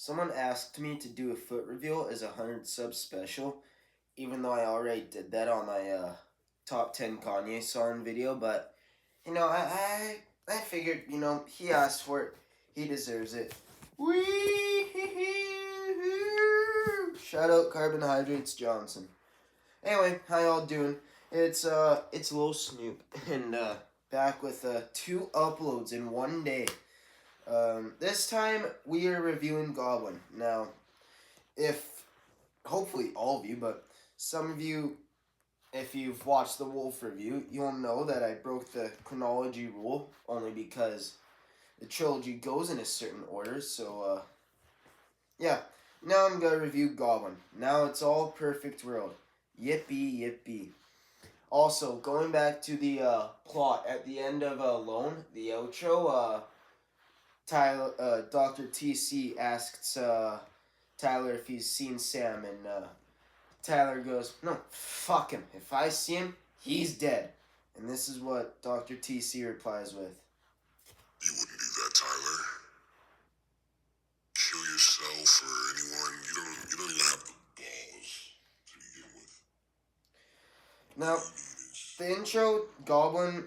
Someone asked me to do a foot reveal as a 100 sub special, even though I already did that on my top 10 Kanye song video. But I figured he asked for it, he deserves it. Wee Shout out Carbohydrates Johnson. Anyway, how y'all doing? It's Lil Snoop and back with 2 uploads in one day. This time we are reviewing Goblin. Now, if hopefully all of you, but some of you, if you've watched the Wolf review, you'll know that I broke the chronology rule only because the trilogy goes in a certain order. So, yeah. Now I'm gonna review Goblin. Now it's all perfect world. Yippee yippee. Also, going back to the plot at the end of Alone, the outro, Dr. TC asks Tyler if he's seen Sam, and Tyler goes, "No, fuck him. If I see him, he's dead." And this is what Dr. TC replies with. "You wouldn't do that, Tyler. Kill yourself or anyone. You don't even have the balls to begin with." Now, the intro, Goblin,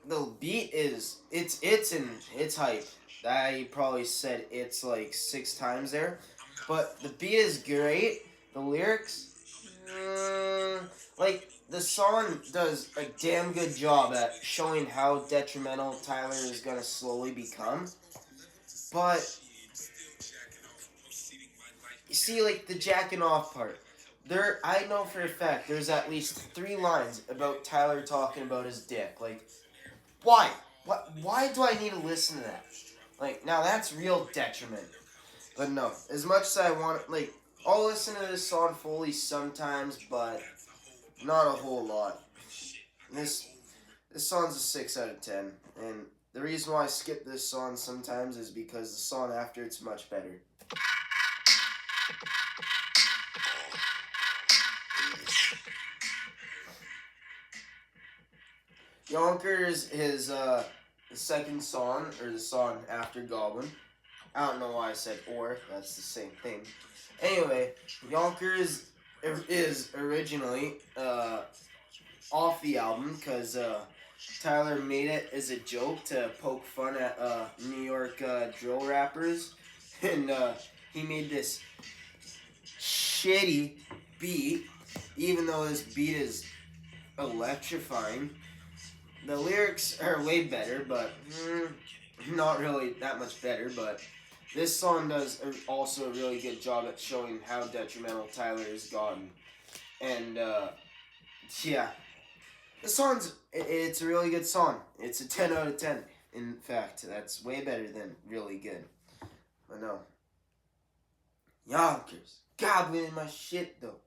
the beat is, it's hype. I probably said it's like 6 times there. But the beat is great. The lyrics, the song does a damn good job at showing how detrimental Tyler is going to slowly become. But, you see, the jacking off part. I know for a fact there's at least 3 lines about Tyler talking about his dick. Why? Why do I need to listen to that? Now that's real detriment. But no, as much as I want, I'll listen to this song fully sometimes, but not a whole lot. This song's a 6 out of 10, and the reason why I skip this song sometimes is because the song after it's much better. Yonkers is the second song, or the song after Goblin. I don't know why I said or, that's the same thing. Anyway, Yonkers is originally off the album because Tyler made it as a joke to poke fun at New York drill rappers. And he made this shitty beat, even though this beat is electrifying. The lyrics are way better, but not really that much better, but this song does also a really good job at showing how detrimental Tyler has gotten. And, yeah. The it's a really good song. It's a 10 out of 10. In fact, that's way better than really good. But no. Yonkers. Goblin in my shit, though.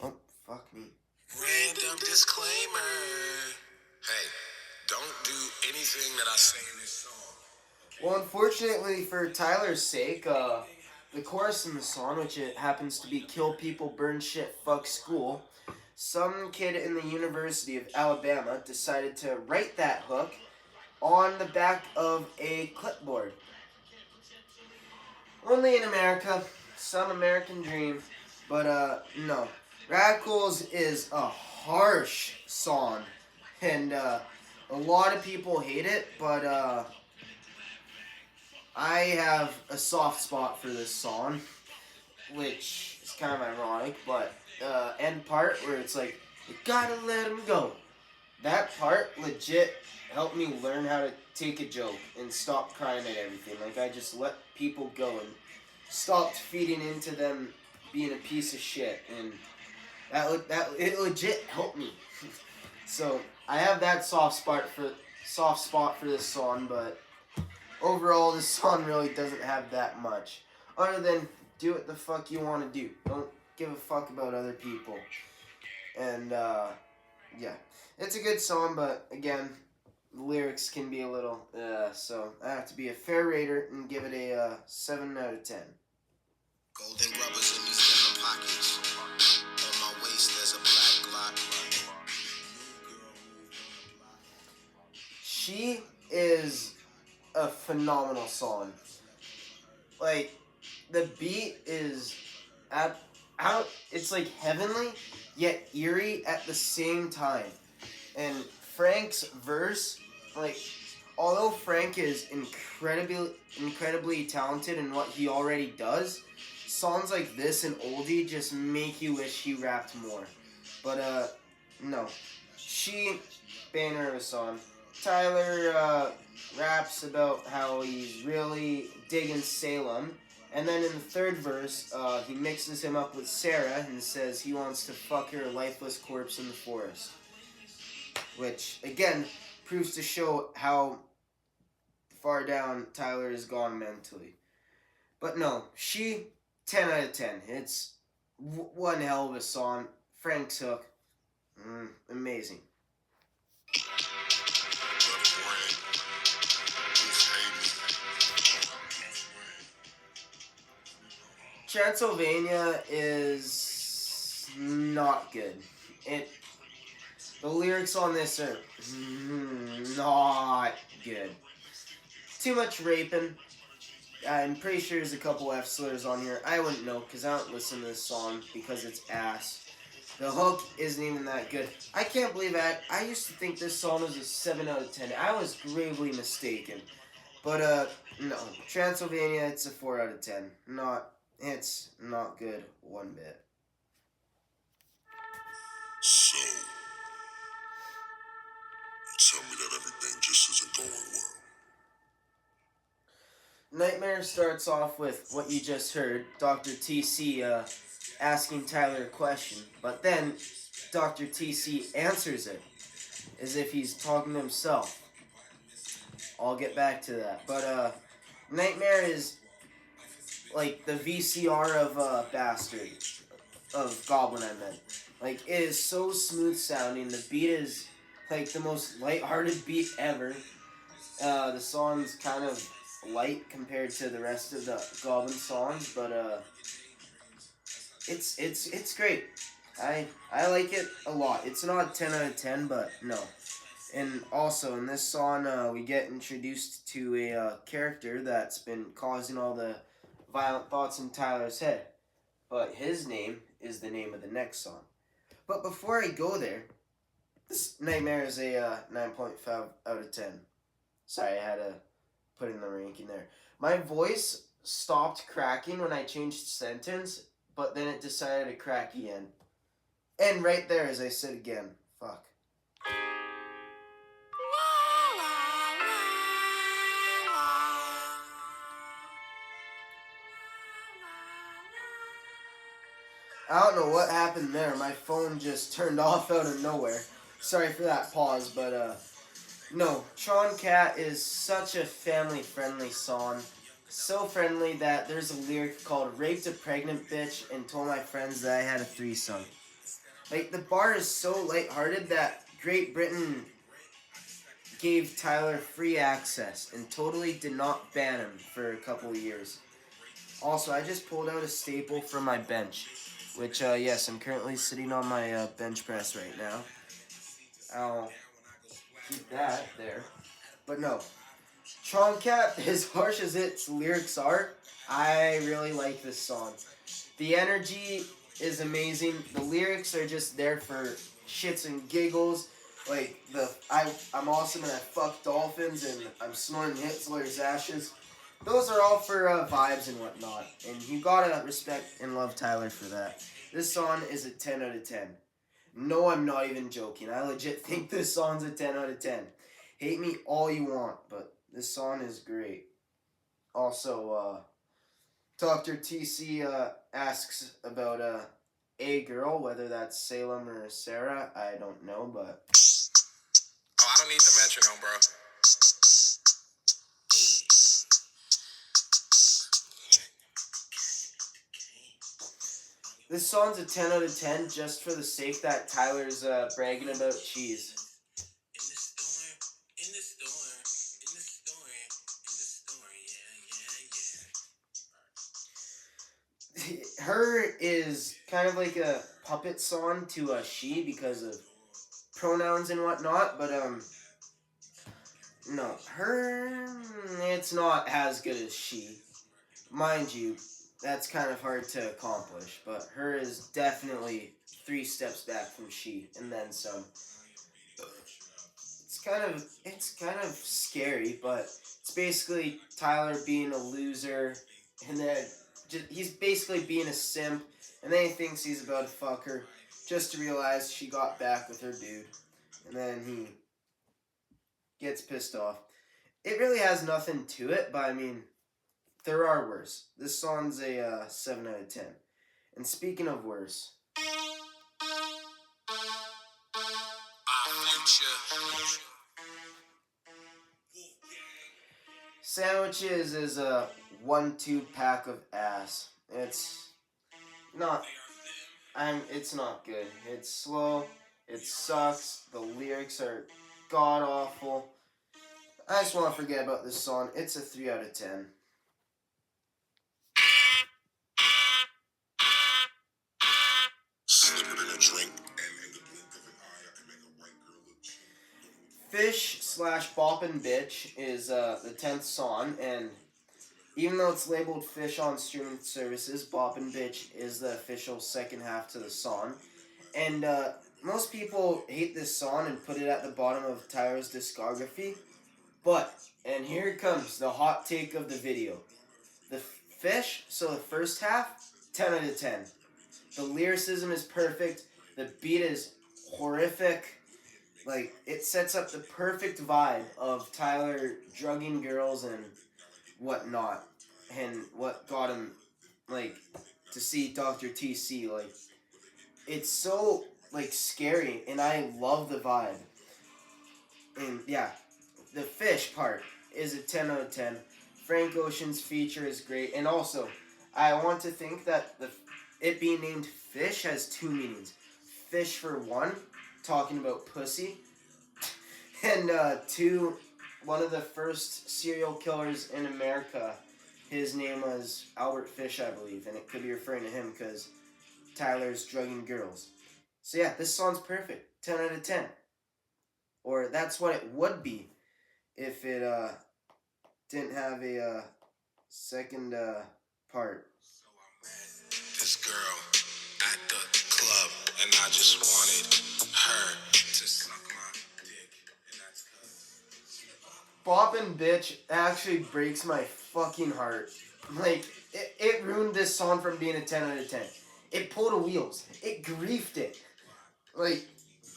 Oh, fuck me. Random disclaimer. Hey, don't do anything that I say in this song. Well, unfortunately for Tyler's sake, the chorus in the song, which it happens to be kill people, burn shit, fuck school, some kid in the University of Alabama decided to write that hook on the back of a clipboard. Only in America, some American dream, but no. Radicals is a harsh song, and a lot of people hate it, but I have a soft spot for this song, which is kind of ironic, but end part where it's like, you gotta let him go. That part legit helped me learn how to take a joke and stop crying at everything. I just let people go and stopped feeding into them being a piece of shit, and it legit helped me. So I have that soft spot for this song, but overall this song really doesn't have that much, other than do what the fuck you want to do. Don't give a fuck about other people. And yeah, it's a good song, but again, the lyrics can be a little so I have to be a fair rater and give it a 7 out of 10. Golden rubbers in these denim pockets. On my waist there's a black Glock. She is a phenomenal song. Like, the beat is it's like heavenly yet eerie at the same time. And Frank's verse, like, although Frank is incredibly talented in what he already does, songs like this and Oldie just make you wish he rapped more. But no. She banner of a song. Tyler raps about how he's really digging Salem. And then in the third verse, he mixes him up with Sarah and says he wants to fuck her lifeless corpse in the forest. Which, again, proves to show how far down Tyler has gone mentally. But no, she, 10 out of 10. It's one hell of a song. Frank's hook, amazing. Transylvania is not good. The lyrics on this are not good. Too much raping. I'm pretty sure there's a couple F slurs on here. I wouldn't know because I don't listen to this song because it's ass. The hook isn't even that good. I can't believe that. I used to think this song was a 7 out of 10. I was gravely mistaken. But no. Transylvania, it's a 4 out of 10. It's not good one bit. So, you tell me that everything just isn't going well. Nightmare starts off with what you just heard, Dr. TC asking Tyler a question, but then Dr. TC answers it as if he's talking to himself. I'll get back to that. But Nightmare is like the VCR of B.S.D. of Goblin, I meant. Like, it is so smooth sounding. The beat is like the most lighthearted beat ever. The song's kind of light compared to the rest of the Goblin songs, but it's great. I like it a lot. It's not 10 out of 10, but no. And also in this song, we get introduced to a character that's been causing all the violent thoughts in Tyler's head. But his name is the name of the next song. But before I go there, this Nightmare is a 9.5 out of 10. Sorry, I had to put in the ranking there. My voice stopped cracking when I changed sentence, but then it decided to crack again. And right there, as I said again, fuck. I don't know what happened there. My phone just turned off out of nowhere. Sorry for that pause, but no. Tron Cat is such a family-friendly song. So friendly that there's a lyric called "Raped a pregnant bitch and told my friends that I had a threesome." Like, the bar is so lighthearted that Great Britain gave Tyler free access and totally did not ban him for a couple of years. Also, I just pulled out a staple from my bench. Which, yes, I'm currently sitting on my bench press right now. I'll keep that there. But no. Tron Cat, as harsh as its lyrics are, I really like this song. The energy is amazing. The lyrics are just there for shits and giggles. Like, I'm awesome and I fuck dolphins and I'm snorting Hitler's ashes. Those are all for vibes and whatnot. And you gotta respect and love Tyler for that. This song is a 10 out of 10. No, I'm not even joking. I legit think this song's a 10 out of 10. Hate me all you want, but this song is great. Also, Dr. TC asks about a girl, whether that's Salem or Sarah. I don't know, but... Oh, I don't need the metronome, bro. This song's a 10 out of 10 just for the sake that Tyler's bragging about cheese. Her is kind of like a puppet song to she because of pronouns and whatnot, but No, her, it's not as good as she. Mind you, that's kind of hard to accomplish, but her is definitely 3 steps back from she, and then some. It's kind of scary, but it's basically Tyler being a loser, and then he's basically being a simp, and then he thinks he's about to fuck her, just to realize she got back with her dude, and then he gets pissed off. It really has nothing to it, but I mean, there are worse. This song's a 7 out of 10. And speaking of worse, Sandwitches is a 1-2 pack of ass. It's not. It's not good. It's slow. It sucks. The lyrics are god awful. I just want to forget about this song. It's a 3 out of 10. Fish slash Boppin Bitch is the 10th song, and even though it's labeled Fish on streaming services, Boppin Bitch is the official second half to the song. And most people hate this song and put it at the bottom of Tyler's discography. But, and here comes the hot take of the video. The Fish, so the first half, 10 out of 10. The lyricism is perfect. The beat is horrific. Like, it sets up the perfect vibe of Tyler drugging girls and whatnot. And what got him, like, to see Dr. TC. Like, it's so, like, scary, and I love the vibe. And, yeah, the Fish part is a 10 out of 10. Frank Ocean's feature is great. And also, I want to think that it being named Fish has 2 meanings. Fish for one, talking about pussy. And 2, one of the first serial killers in America, his name was Albert Fish, I believe. And it could be referring to him because Tyler's drugging girls. So yeah, this song's perfect. 10 out of 10. Or that's what it would be if it didn't have a second part. This girl at the club, and I just wanted her to suck my dick, and that's Boppin' Bitch actually breaks my fucking heart. Like, it ruined this song from being a 10 out of 10. It pulled the wheels. It griefed it. Like,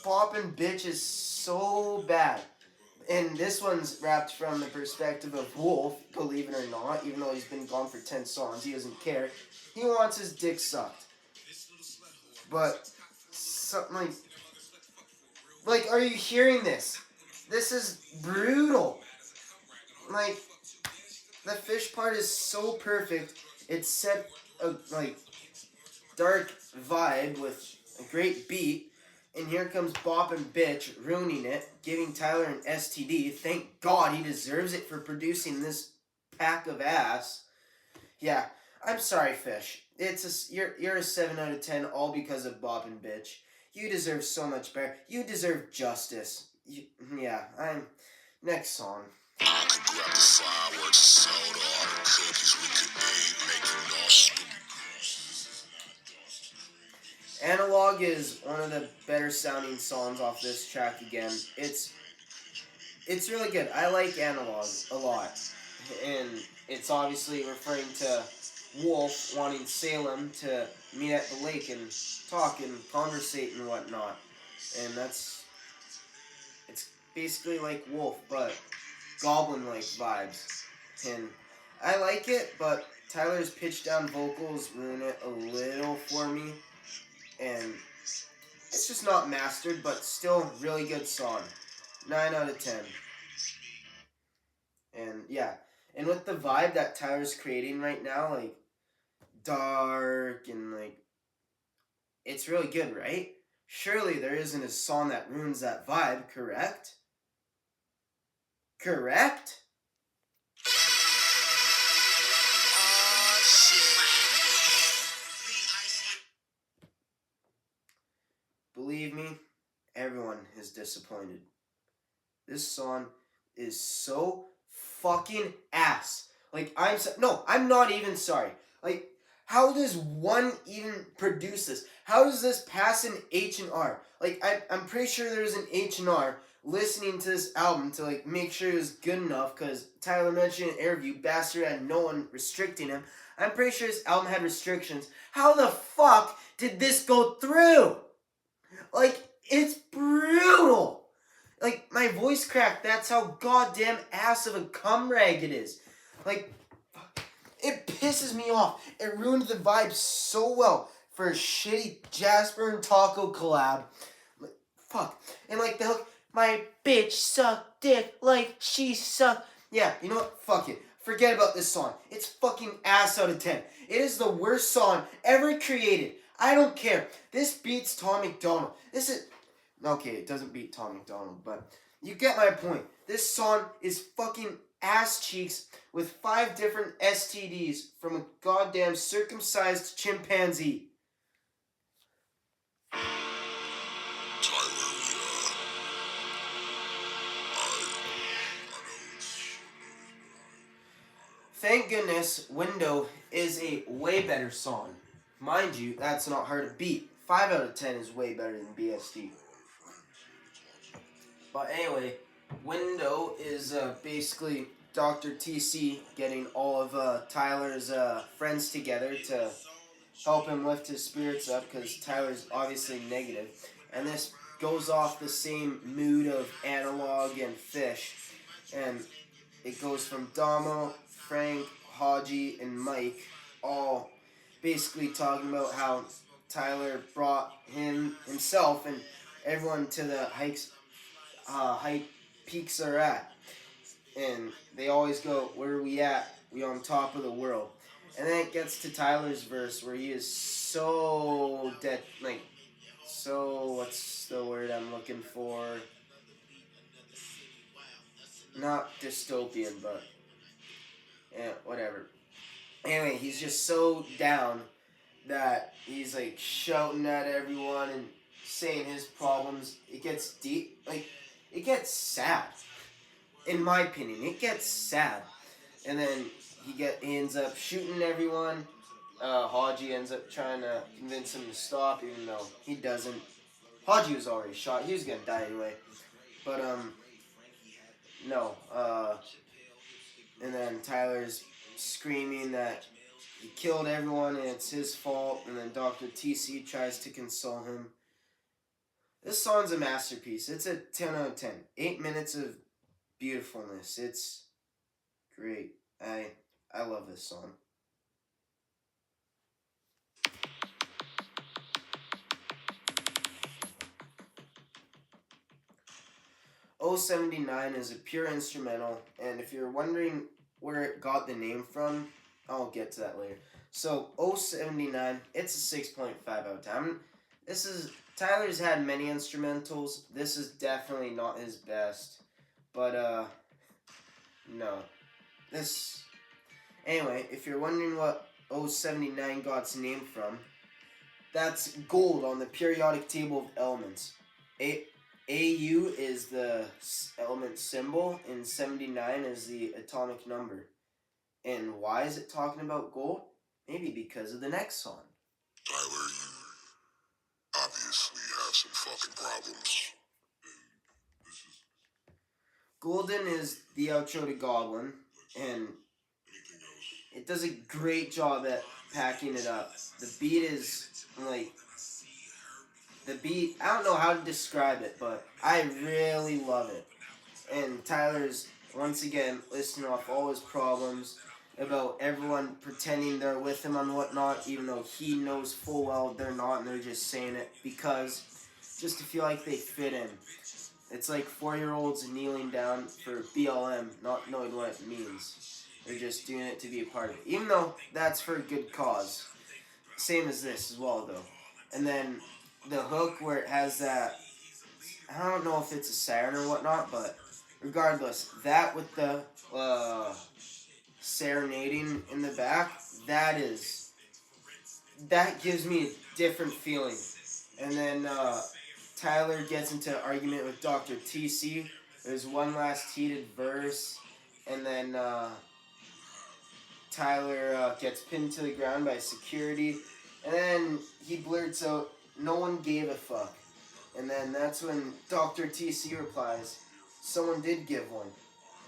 Boppin' Bitch is so bad. And this one's wrapped from the perspective of Wolf, believe it or not, even though he's been gone for 10 songs, he doesn't care. He wants his dick sucked. But, something like, are you hearing this? This is brutal. Like, the Fish part is so perfect. It set a, like, dark vibe with a great beat. And here comes Boppin' Bitch ruining it, giving Tyler an STD. Thank God he deserves it for producing this pack of ass. Yeah, I'm sorry, Fish. You're a 7 out of 10 all because of Boppin' Bitch. You deserve so much better. You deserve justice. Next song. I could grab the fireworks, soda, all the cookies we could eat, make you nauseous. Analog is one of the better sounding songs off this track again. It's really good. I like Analog a lot. And it's obviously referring to Wolf wanting Salem to meet at the lake and talk and conversate and whatnot. And it's basically like Wolf, but Goblin-like vibes. And I like it, but Tyler's pitched down vocals ruin it a little for me. And it's just not mastered, but still really good song. 9 out of 10. And yeah, and with the vibe that Tyler's creating right now, like dark and like, it's really good, right? Surely there isn't a song that ruins that vibe, correct? Correct? Believe me, everyone is disappointed. This song is so fucking ass. Like, I'm not even sorry. Like, how does one even produce this? How does this pass an H&R? Like, I'm pretty sure there's an H&R listening to this album to, like, make sure it was good enough, because Tyler mentioned in an interview, Bastard had no one restricting him. I'm pretty sure this album had restrictions. How the fuck did this go through? Like, it's brutal. Like, my voice cracked. That's how goddamn ass of a cum rag it is. Like, it pisses me off. It ruined the vibe so well for a shitty Jasper and Taco collab. Like, fuck. And like the hook, my bitch suck dick like she suck. Yeah, you know what? Fuck it. Forget about this song. It's fucking ass out of 10. It is the worst song ever created. I don't care. This beats Tom McDonald. This is... Okay, it doesn't beat Tom McDonald, but you get my point. This song is fucking ass cheeks with 5 different STDs from a goddamn circumcised chimpanzee. Thank goodness Window is a way better song. Mind you, that's not hard to beat. 5 out of 10 is way better than B.S.D. But anyway, Window is basically Dr. TC getting all of Tyler's friends together to help him lift his spirits up, because Tyler's obviously negative. And this goes off the same mood of Analog and Fish. And it goes from Damo, Frank, Haji, and Mike, all basically talking about how Tyler brought himself and everyone to the high peaks are at. And they always go, where are we at? We on top of the world. And then it gets to Tyler's verse where he is so dead, like, so, what's the word I'm looking for? Not dystopian, but, yeah, whatever. Anyway, he's just so down that he's, like, shouting at everyone and saying his problems. It gets deep, like, it gets sad. In my opinion, it gets sad. And then he ends up shooting everyone. Haji ends up trying to convince him to stop, even though he doesn't. Haji was already shot. He was gonna die anyway. But, no. And then Tyler's screaming that he killed everyone and it's his fault. And then Dr. TC tries to console him. This song's a masterpiece. It's a 10 out of 10. 8 minutes of beautifulness. It's great. I love this song. O79 is a pure instrumental, and if you're wondering where it got the name from, I'll get to that later. So, O79, it's a 6.5 out of 10. Tyler's had many instrumentals. This is definitely not his best. But, no. Anyway, if you're wondering what O79 got its name from, that's gold on the periodic table of elements. AU is the element symbol, and 79 is the atomic number. And why is it talking about gold? Maybe because of the next song. Tyler, you obviously have some fucking problems. Golden is the outro to Goblin, and it does a great job at packing it up. The beat is, like, I don't know how to describe it, but I really love it. And Tyler's, once again, listing off all his problems about everyone pretending they're with him and whatnot, even though he knows full well they're not, and they're just saying it because, just to feel like they fit in. It's like 4-year-olds kneeling down for BLM, not knowing what it means. They're just doing it to be a part of it. Even though that's for a good cause. Same as this as well, though. And then the hook where it has that, I don't know if it's a siren or whatnot, but regardless, that with the serenading in the back, that gives me a different feeling. And then Tyler gets into an argument with Dr. TC, There's one last heated verse, and then Tyler gets pinned to the ground by security, and then he blurts out, "No one gave a fuck." And then that's when Dr. TC replies, "Someone did give one."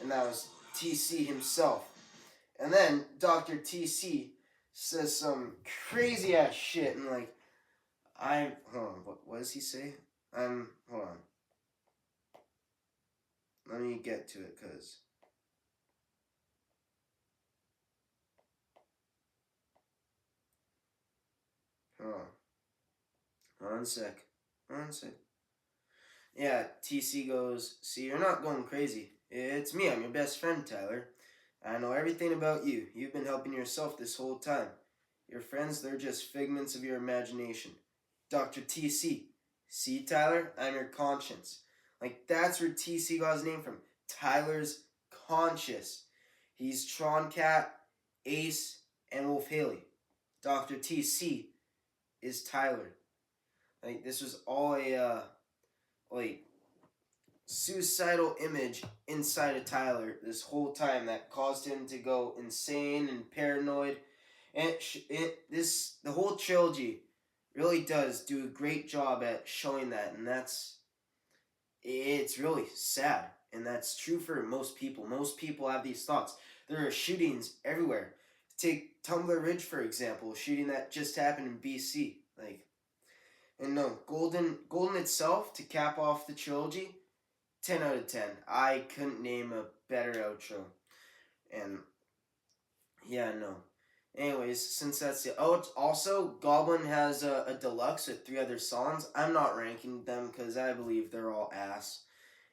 And that was TC himself. And then Dr. TC says some crazy ass shit, and like, hold on, what does he say? Hold on. Let me get to it, cause hold on. One sec. Yeah, TC goes, "See, you're not going crazy. It's me, I'm your best friend, Tyler. I know everything about you. You've been helping yourself this whole time. Your friends, they're just figments of your imagination. Dr. TC. See, Tyler, I'm your conscience." Like, that's where TC got his name from. Tyler's conscious. He's Tron Cat, Ace, and Wolf Haley. Dr. TC is Tyler. Like, this was all a like suicidal image inside of Tyler this whole time that caused him to go insane and paranoid. And the whole trilogy really does do a great job at showing that, and it's really sad, and that's true for most people. Most people have these thoughts. There are shootings everywhere. Take Tumbler Ridge for example, a shooting that just happened in BC. Like, and no, Golden itself, to cap off the trilogy, 10 out of 10. I couldn't name a better outro. And yeah, no. Anyways, since that's it. Oh, it's also, Goblin has a deluxe with 3 other songs. I'm not ranking them because I believe they're all ass.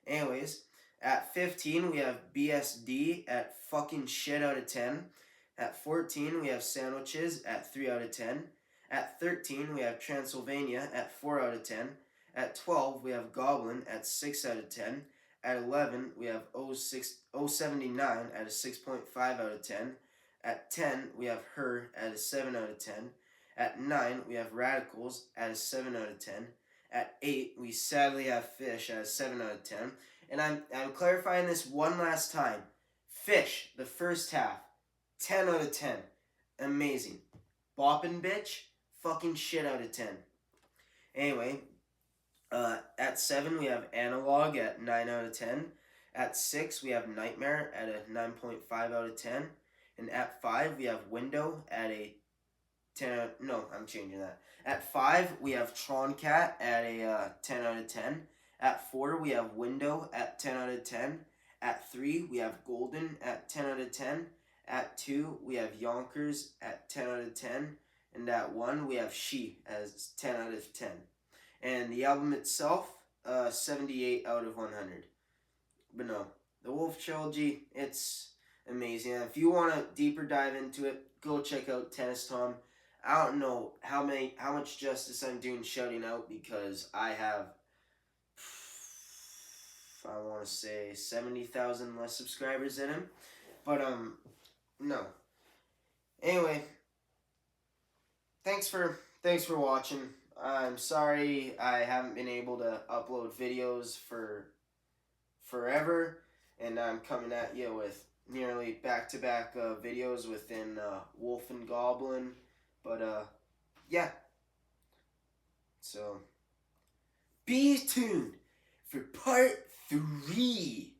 Anyways, at 15, we have B.S.D. at fucking shit out of 10. At 14, we have Sandwitches at 3 out of 10. At 13, we have Transylvania at 4 out of 10. At 12, we have Goblin at 6 out of 10. At 11, we have 079 at a 6.5 out of 10. At 10, we have Her at a 7 out of 10. At 9, we have Radicals at a 7 out of 10. At 8, we sadly have Fish at a 7 out of 10. And I'm clarifying this one last time. Fish, the first half, 10 out of 10. Amazing. Boppin Bitch, fucking shit out of 10. Anyway, at 7, we have Analog at 9 out of 10. At 6, we have Nightmare at a 9.5 out of 10. And at 5, we have Window at a 10 out, no, I'm changing that. At 5, we have Tron Cat at a 10 out of 10. At 4, we have Window at 10 out of 10. At 3, we have Golden at 10 out of 10. At 2, we have Yonkers at 10 out of 10. And at 1, we have She as 10 out of 10. And the album itself, 78 out of 100. But no, the Wolf Trilogy, it's amazing. And if you want to deeper dive into it, go check out Tennis Tom. I don't know how much justice I'm doing shouting out, because I have, I want to say 70,000 less subscribers than him. But no. Anyway, thanks for watching. I'm sorry I haven't been able to upload videos for forever, and I'm coming at you with nearly back-to-back videos within Wolf and Goblin. But yeah. So be tuned for part 3.